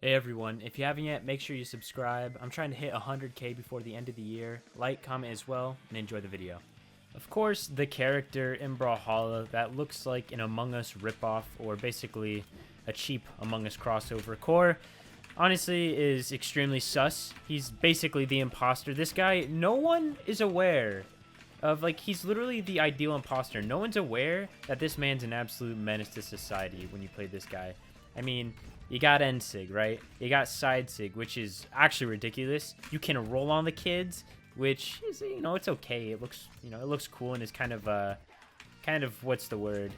Hey everyone, if you haven't yet, make sure you subscribe. I'm trying to hit 100k before the end of the year. Like, comment as well, and enjoy the video. Of course, the character in Brawlhalla that looks like an Among Us ripoff, or basically a cheap Among Us crossover core, honestly is extremely sus. He's basically the imposter. This guy, no one is aware of, like, he's literally the ideal imposter. No one's aware that this man's an absolute menace to society when you play this guy. I mean, you got Nsig, right? You got Side Sig, which is actually ridiculous. You can roll on the kids, which is, you know, it's okay. It looks, you know, it looks cool and is kind of, what's the word?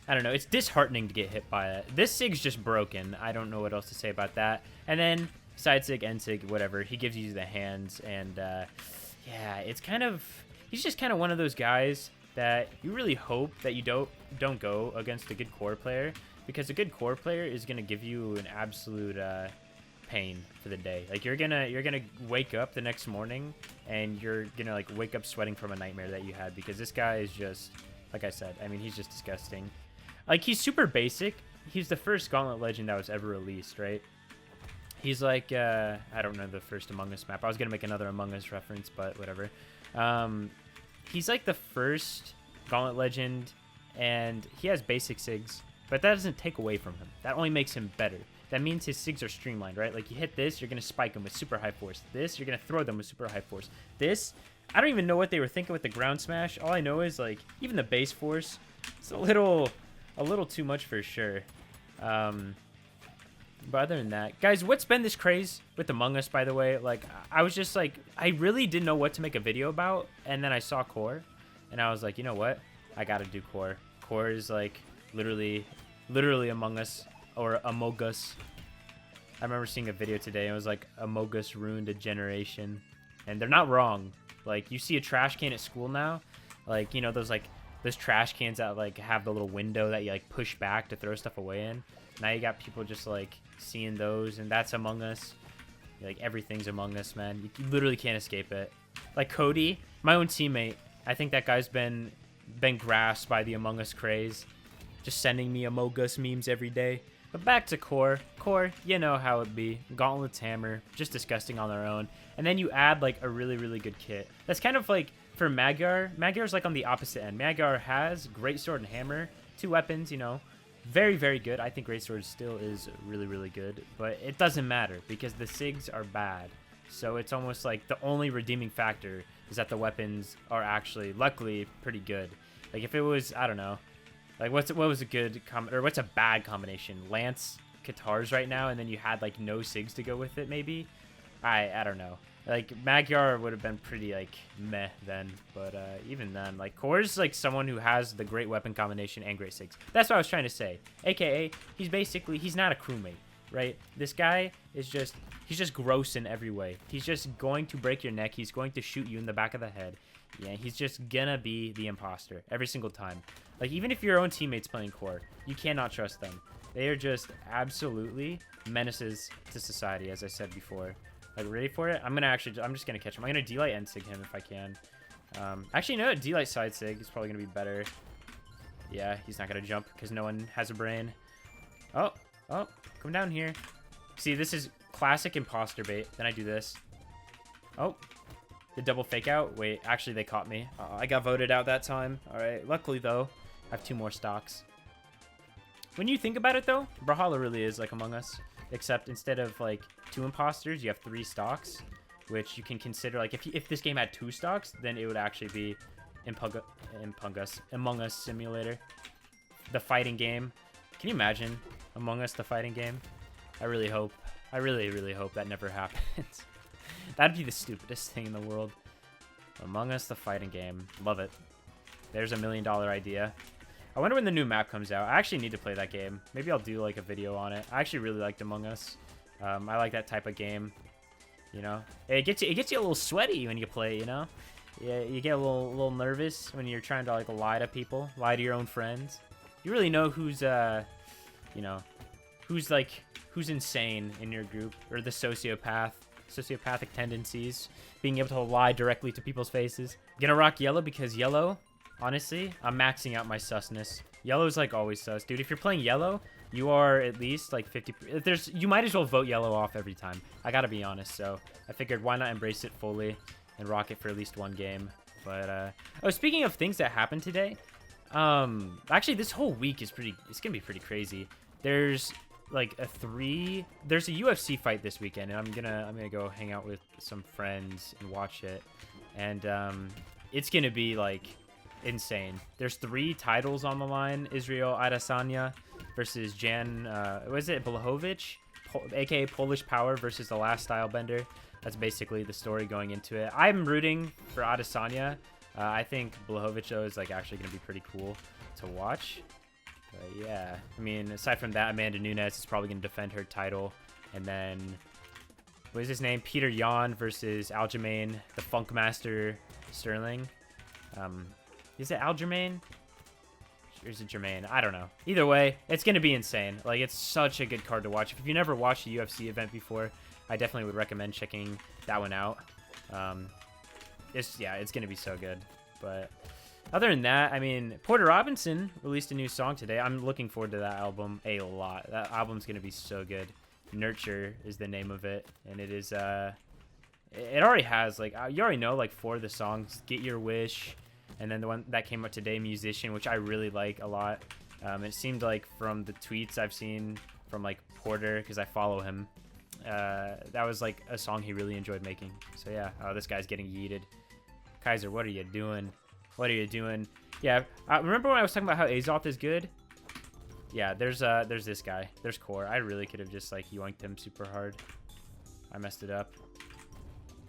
I don't know. It's disheartening to get hit by it. This Sig's just broken. I don't know what else to say about that. And then Side Sig, Nsig, whatever. He gives you the hands, and yeah, it's kind of, he's just kind of one of those guys that you really hope that you don't go against a good core player, because a good core player is gonna give you an absolute pain for the day. Like you're gonna wake up the next morning and you're gonna like wake up sweating from a nightmare that you had, because this guy is just, like I said, I mean, he's just disgusting. Like, he's super basic. He's the first Gauntlet Legend that was ever released, right? He's like, I don't know the first Among Us map. I was gonna make another Among Us reference, but whatever. He's like the first Gauntlet Legend, and he has basic SIGs, but that doesn't take away from him. That only makes him better. That means his SIGs are streamlined, right? Like, you hit this, you're going to spike them with super high force. This, you're going to throw them with super high force. This, I don't even know what they were thinking with the ground smash. All I know is, like, even the base force, it's a little too much for sure. But other than that, guys, what's been this craze with Among Us, by the way? Like, I was just like, I really didn't know what to make a video about, and then I saw Core, and I was like, you know what? I gotta do Core. Core is like literally Among Us, or Among Us. I remember seeing a video today, and it was like, Among Us ruined a generation, and they're not wrong. Like, you see a trash can at school now, like, you know, those trash cans that like have the little window that you like push back to throw stuff away in. Now you got people just like seeing those, and that's Among Us. Like, everything's Among Us, man. You literally can't escape it. Like Cody, my own teammate, I think that guy's been grasped by the Among Us craze, just sending me Among Us memes every day. But back to Core. Core, you know how it be. Gauntlet's hammer, just disgusting on their own. And then you add like a really good kit. That's kind of like for Magyar. Magyar's like on the opposite end. Magyar has great sword and hammer, two weapons, you know. Very good. I think Great Sword still is really good, but it doesn't matter because the SIGs are bad. So it's almost like the only redeeming factor is that the weapons are actually, luckily, pretty good. Like, if it was, I don't know, like what was a good what's a bad combination? Lance, Katars right now, and then you had like no SIGs to go with it, maybe. I don't know. Like, Magyar would have been pretty, like, meh then. But even then, like, Core's, like, someone who has the great weapon combination and great SIGs. That's what I was trying to say. AKA, he's not a crewmate, right? This guy is just, he's just gross in every way. He's just going to break your neck. He's going to shoot you in the back of the head. Yeah, he's just gonna be the imposter every single time. Like, even if your own teammate's playing Core, you cannot trust them. They are just absolutely menaces to society, as I said before. Like, ready for it? I'm just gonna catch him. I'm gonna D-Light Nsig him if I can. Actually, no, D-Light Side Sig is probably gonna be better. Yeah, he's not gonna jump because no one has a brain. Oh, come down here. See, this is classic imposter bait. Then I do this. Oh, the double fake out. Wait, actually, they caught me. I got voted out that time. All right, luckily, though, I have 2 more stocks. When you think about it, though, Brawlhalla really is like Among Us. Except instead of like 2 imposters, you have 3 stocks, which you can consider, like, if this game had 2 stocks, then it would actually be Among Us Simulator, the fighting game. Can you imagine Among Us the fighting game? I really hope that never happens. That'd be the stupidest thing in the world. Among Us the fighting game, love it. There's a $1 million idea. I wonder when the new map comes out. I actually need to play that game. Maybe I'll do like a video on it. I actually really liked Among Us. I like that type of game. You know, it gets you a little sweaty when you play. You know, yeah, you get a little nervous when you're trying to like lie to people, lie to your own friends. You really know who's you know, who's insane in your group, or the sociopathic tendencies, being able to lie directly to people's faces. Gonna rock yellow because yellow. Honestly, I'm maxing out my susness. Yellow's like always sus. Dude, if you're playing yellow, you are at least like 50. You might as well vote yellow off every time. I gotta be honest. So I figured why not embrace it fully and rock it for at least one game. But oh, speaking of things that happened today, actually this whole week is it's gonna be pretty crazy. There's like there's a UFC fight this weekend, and I'm gonna go hang out with some friends and watch it, and it's gonna be like insane. There's 3 titles on the line. Israel Adesanya versus Jan was it Blachowicz, aka Polish Power, versus the Last Stylebender. That's basically the story going into it. I'm rooting for Adesanya. I think Blachowicz though is like actually gonna be pretty cool to watch. But yeah, I mean, aside from that, Amanda Nunes is probably going to defend her title. And then, what is his name? Peter Yan versus Aljamain, the Funkmaster Sterling. Is it Aljamain? Or is it Jermaine? I don't know. Either way, it's going to be insane. Like, it's such a good card to watch. If you never watched a UFC event before, I definitely would recommend checking that one out. It's going to be so good. But other than that, I mean, Porter Robinson released a new song today. I'm looking forward to that album a lot. That album's going to be so good. Nurture is the name of it. And it is, it already has, like, you already know, like, 4 of the songs. Get Your Wish. And then the one that came out today, Musician, which I really like a lot. It seemed like from the tweets I've seen from, like, Porter, because I follow him, that was, like, a song he really enjoyed making. So, yeah. Oh, this guy's getting yeeted. Kaiser, what are you doing? What are you doing? Yeah, remember when I was talking about how Azoth is good? Yeah, there's this guy. There's Core. I really could have just, like, yoinked him super hard. I messed it up.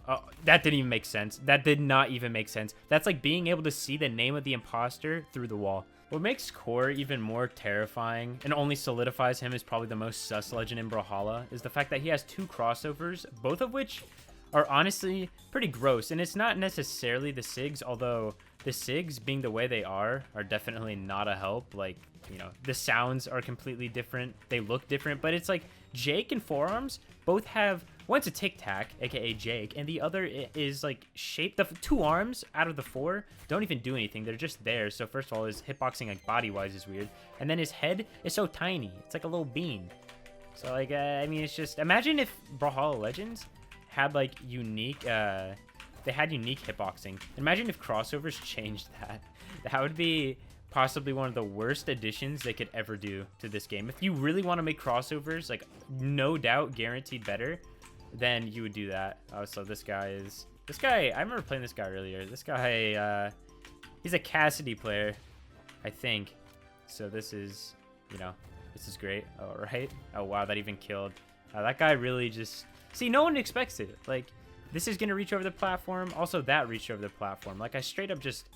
Oh, that didn't even make sense. That did not even make sense. That's like being able to see the name of the imposter through the wall. What makes Core even more terrifying and only solidifies him as probably the most sus legend in Brawlhalla is the fact that he has 2 crossovers, both of which are honestly pretty gross. And it's not necessarily the SIGs, although the SIGs being the way they are definitely not a help. Like, you know, the sounds are completely different. They look different, but it's like Jake and Forearms both have, one's a Tic Tac, aka Jake, and the other is like shaped. The 2 arms out of the 4 don't even do anything. They're just there. So first of all, his hitboxing like body-wise is weird. And then his head is so tiny. It's like a little bean. So like, I mean, it's just, imagine if Brawlhalla Legends had like unique, they had unique hitboxing. Imagine if crossovers changed that. That would be possibly one of the worst additions they could ever do to this game. If you really want to make crossovers, like, no doubt guaranteed better, then you would do that. Oh, so this guy, I remember playing this guy earlier. This guy, he's a Cassidy player, I think. So this is, you know, this is great. All right. Oh, wow, that even killed. That guy really just, see, no one expects it. Like, this is going to reach over the platform. Also, that reached over the platform. Like, I straight up just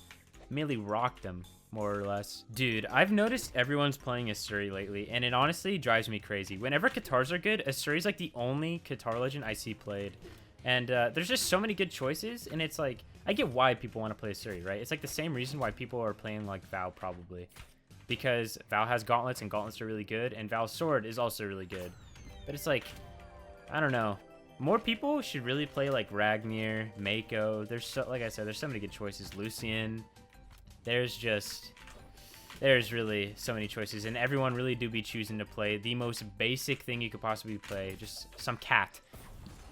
merely rocked him, more or less. Dude, I've noticed everyone's playing Asuri lately, and it honestly drives me crazy. Whenever Katars are good, Asuri's like the only Katar legend I see played. And there's just so many good choices, and it's like, I get why people want to play Asuri, right? It's like the same reason why people are playing like Val, probably. Because Val has gauntlets, and gauntlets are really good, and Val's sword is also really good. But it's like, I don't know. More people should really play like Ragnir, Mako. There's so, like I said, there's so many good choices. Lucian. There's really so many choices, and everyone really do be choosing to play the most basic thing you could possibly play, just some cat.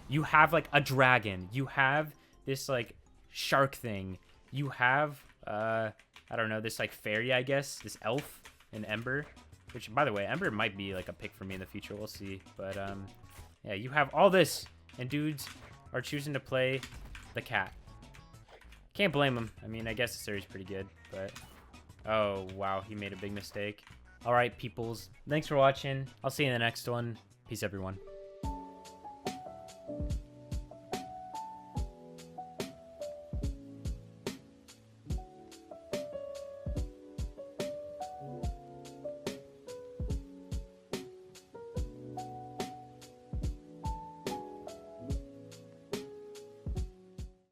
You have like a dragon, you have this like shark thing, you have I don't know, this like fairy, I guess, this elf, and Ember, which, by the way, Ember might be like a pick for me in the future, we'll see. But yeah, you have all this, and dudes are choosing to play the cat. Can't blame him. I mean, I guess the series is pretty good, but oh wow, he made a big mistake. All right, peoples, thanks for watching. I'll see you in the next one. Peace, everyone.